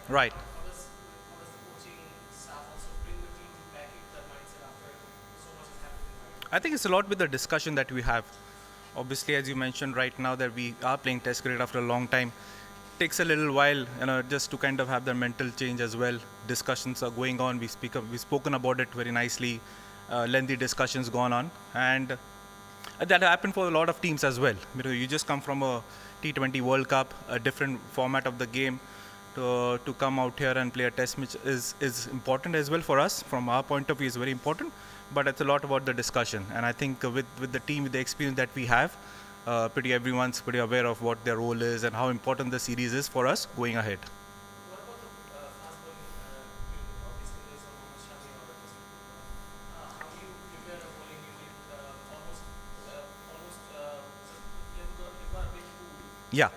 Right. I think it's a lot with the discussion that we have. Obviously, as you mentioned right now, that we are playing Test cricket after a long time. Takes a little while, just to kind of have the mental change as well. Discussions are going on. We've spoken about it very nicely. Lengthy discussions gone on, and that happened for a lot of teams as well. You just come from a T20 World Cup, a different format of the game. To come out here and play a test match is important as well for us. From our point of view, is very important. But it's a lot about the discussion, and I think with the team, with the experience that we have, everyone's pretty aware of what their role is and how important the series is for us going ahead. Yeah.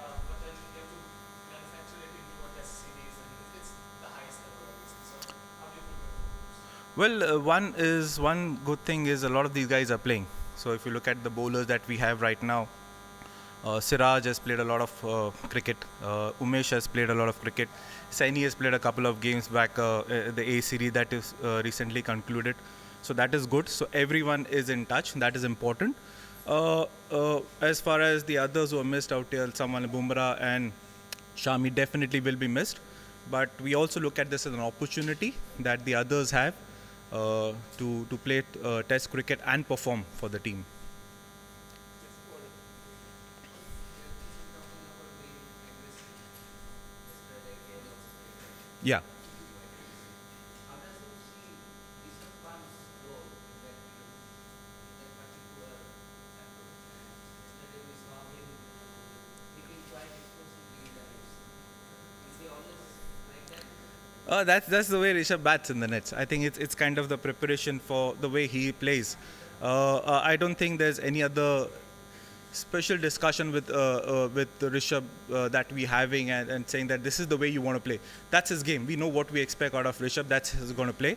Well, one good thing is a lot of these guys are playing. So if you look at the bowlers that we have right now, Siraj has played a lot of cricket. Umesh has played a lot of cricket. Saini has played a couple of games back, the A series that is recently concluded. So that is good. So everyone is in touch. That is important. As far as the others who are missed out here, someone Bumrah and Shami definitely will be missed. But we also look at this as an opportunity that the others have to play Test cricket and perform for the team. Yeah. That's the way Rishabh bats in the nets. I think it's kind of the preparation for the way he plays. I don't think there's any other special discussion with Rishabh that we having and saying that this is the way you want to play. That's his game. We know what we expect out of Rishabh. That's his going to play,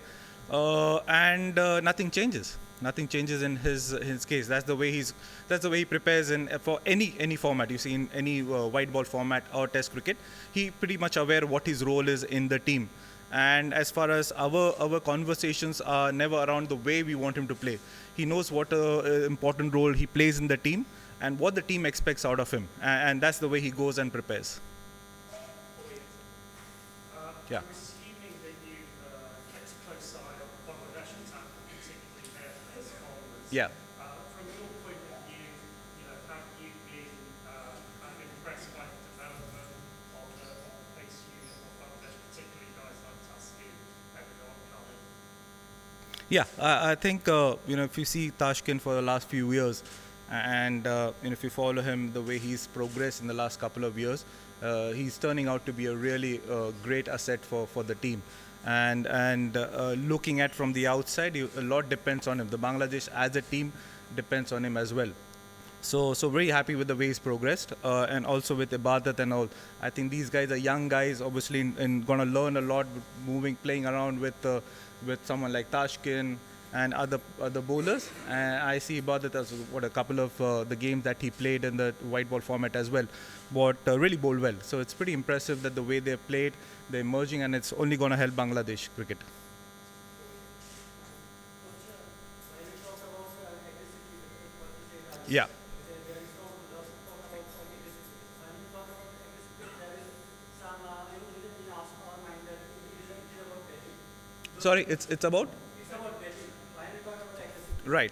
and nothing changes. Nothing changes in his case. That's the way he prepares in for any format. You see in any white ball format or Test cricket, he pretty much aware what his role is in the team. And as far as our conversations are never around the way we want him to play. He knows what important role he plays in the team and what the team expects out of him, and that's the way he goes and prepares. Yeah. Yeah. Yeah, I think if you see Tashkin for the last few years, and if you follow him the way he's progressed in the last couple of years, he's turning out to be a really great asset for the team. And looking at from the outside, a lot depends on him. The Bangladesh as a team depends on him as well. So very happy with the way he's progressed, and also with Ibadat and all. I think these guys are young guys, obviously, and gonna learn a lot, playing around with someone like Tashkin and other bowlers. And I see Ibadat as what a couple of the games that he played in the white ball format as well, but really bowled well. So it's pretty impressive that the way they played, they're emerging, and it's only gonna help Bangladesh cricket. Yeah. Sorry, it's about right.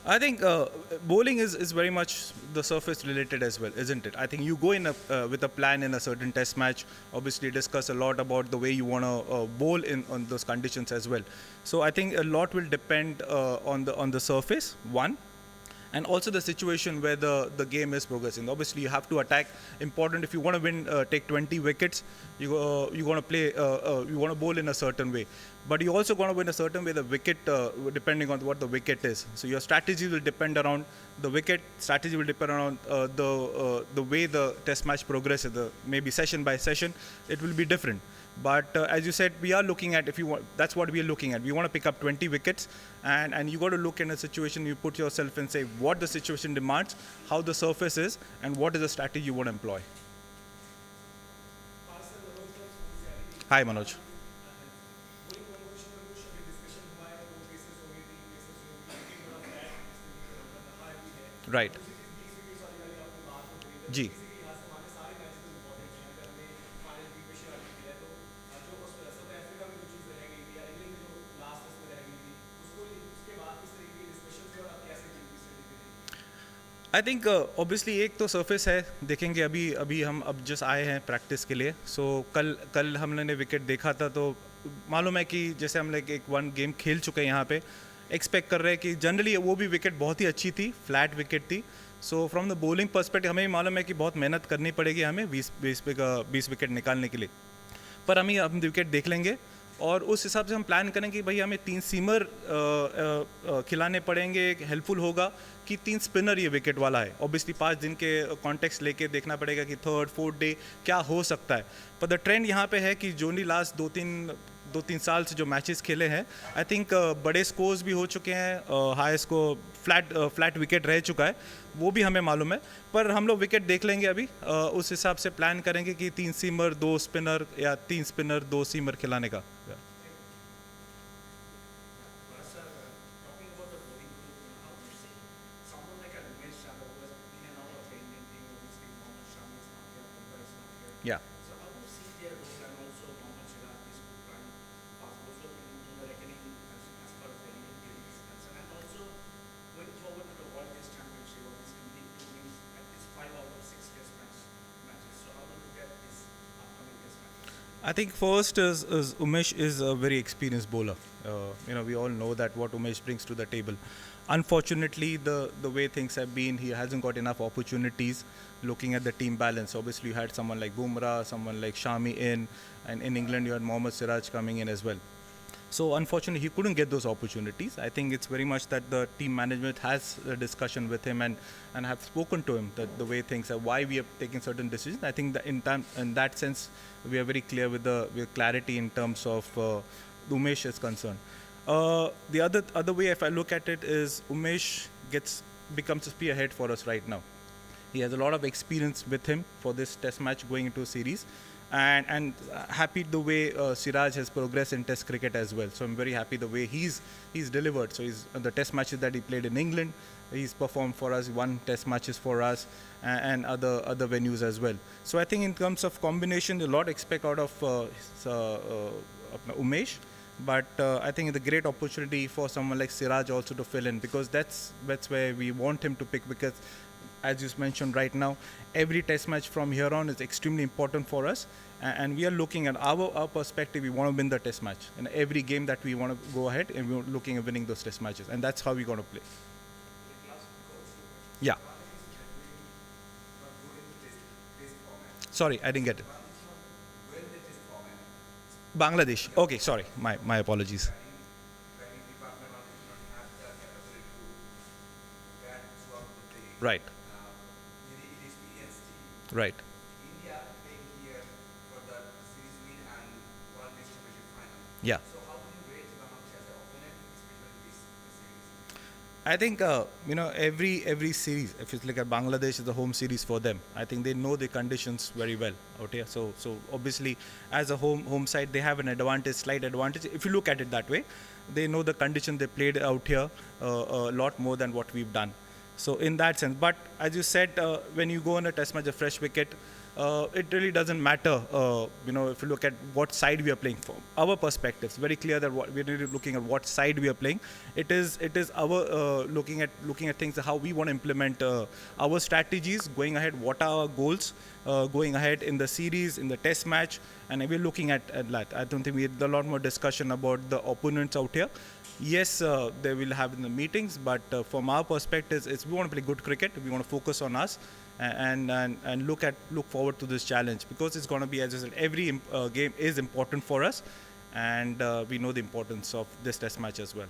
I think bowling is very much the surface related as well, isn't it? I think you go in with a plan in a certain test match. Obviously, discuss a lot about the way you want to bowl in on those conditions as well. So I think a lot will depend on the surface. One, and also the situation where the game is progressing. Obviously, you have to attack. Important if you want to win, take 20 wickets. You want to play. You want to bowl in a certain way, but you also want to win a certain way. The wicket, depending on what the wicket is. So your strategy will depend around the wicket. Strategy will depend on the way the test match progresses. Maybe session by session, it will be different. But as you said, we are looking at, if you want, that's what we are looking at. We want to pick up 20 wickets, and you got to look in a situation, you put yourself and say what the situation demands, how the surface is, and what is the strategy you want to employ. Hi, Manoj. Right. G. I think obviously एक तो surface है, देखेंगे अभी अभी हम अब just आए हैं प्रैक्टिस के लिए. सो कल हमने विकेट देखा था, तो मालूम है कि जैसे हम लोग एक वन गेम खेल चुके हैं यहाँ पे, एक्सपेक्ट कर रहे हैं कि जनरली वो भी विकेट बहुत ही अच्छी थी, फ्लैट विकेट थी. So from the bowling perspective हमें मालूम है कि बहुत मेहनत करनी पड़ेगी हमें 20 विकेट निकालने के लिए, पर हम विकेट देख लेंगे और उस हिसाब से हम प्लान करेंगे कि भाई हमें 3 सीमर खिलाने पड़ेंगे. हेल्पफुल होगा कि 3 स्पिनर ये विकेट वाला है. ऑब्वियसली 5 दिन के कॉन्टेक्स्ट लेके देखना पड़ेगा कि 3rd 4th डे क्या हो सकता है. पर द ट्रेंड यहाँ पे है कि जो नहीं लास्ट 2-3 साल से जो मैचेस खेले हैं, आई थिंक बड़े स्कोर्स भी हो चुके हैं, हाई स्कोर फ्लैट विकेट रह चुका है, वो भी हमें मालूम है. पर हम लोग विकेट देख लेंगे अभी, उस हिसाब से प्लान करेंगे कि 3 सीमर 2 स्पिनर या 3 स्पिनर 2 सीमर खिलाने का. Yeah. So how do you see their role and also Mohammad Siraj, these two prime fast bowlers who have been into the reckoning as far as the Indian cricket is concerned, and also going forward to the World Test Championship, obviously we need to win at least 5 out of 6 Test matches. So how do you look at this upcoming Test matches? I think first is Umesh is a very experienced bowler. We all know that what Umesh brings to the table. Unfortunately, the way things have been, he hasn't got enough opportunities. Looking at the team balance, obviously you had someone like Bumrah, someone like Shami in, and in England you had Mohammad Siraj coming in as well. So unfortunately, he couldn't get those opportunities. I think it's very much that the team management has a discussion with him and have spoken to him that the way things are, why we are taking certain decisions. I think that in that sense, we are very clear with clarity in terms of Umesh is concerned. The other way, if I look at it, is Umesh becomes a spearhead for us right now. He has a lot of experience with him for this test match going into a series, and happy the way Siraj has progressed in test cricket as well. So I'm very happy the way he's delivered. So the test matches that he played in England, he's performed for us, won test matches for us, and other venues as well. So I think in terms of combination, a lot expect out of Umesh. But I think it's a great opportunity for someone like Siraj also to fill in, because that's where we want him to pick, because as you mentioned right now, every test match from here on is extremely important for us, and we are looking at our perspective. We want to win the test match, and every game that we want to go ahead, and we're looking at winning those test matches, and that's how we're going to play. Yeah. Sorry, I didn't get it. Bangladesh. Okay, sorry. My apologies. Right. Right. India playing here for the series win and World Test Championship final. Yeah. So how do you rate Bangladesh as an opponent, especially this series? I think every series, if you look at Bangladesh, is the home series for them. I think they know the conditions very well out here. So obviously, as a home side, they have an slight advantage. If you look at it that way, they know the condition they played out here a lot more than what we've done. So in that sense, but as you said, when you go on a test match, a fresh wicket, it really doesn't matter. If you look at what side we are playing from, our perspective, it's very clear that we're really looking at what side we are playing. It is our looking at things, how we want to implement our strategies going ahead. What are our goals going ahead in the series, in the test match, and we're looking at that. I don't think we had a lot more discussion about the opponents out here. Yes, they will have in the meetings, but from our perspective, it's we want to play good cricket. We want to focus on us and look forward to this challenge, because it's going to be, as I said, every game is important for us, and we know the importance of this test match as well.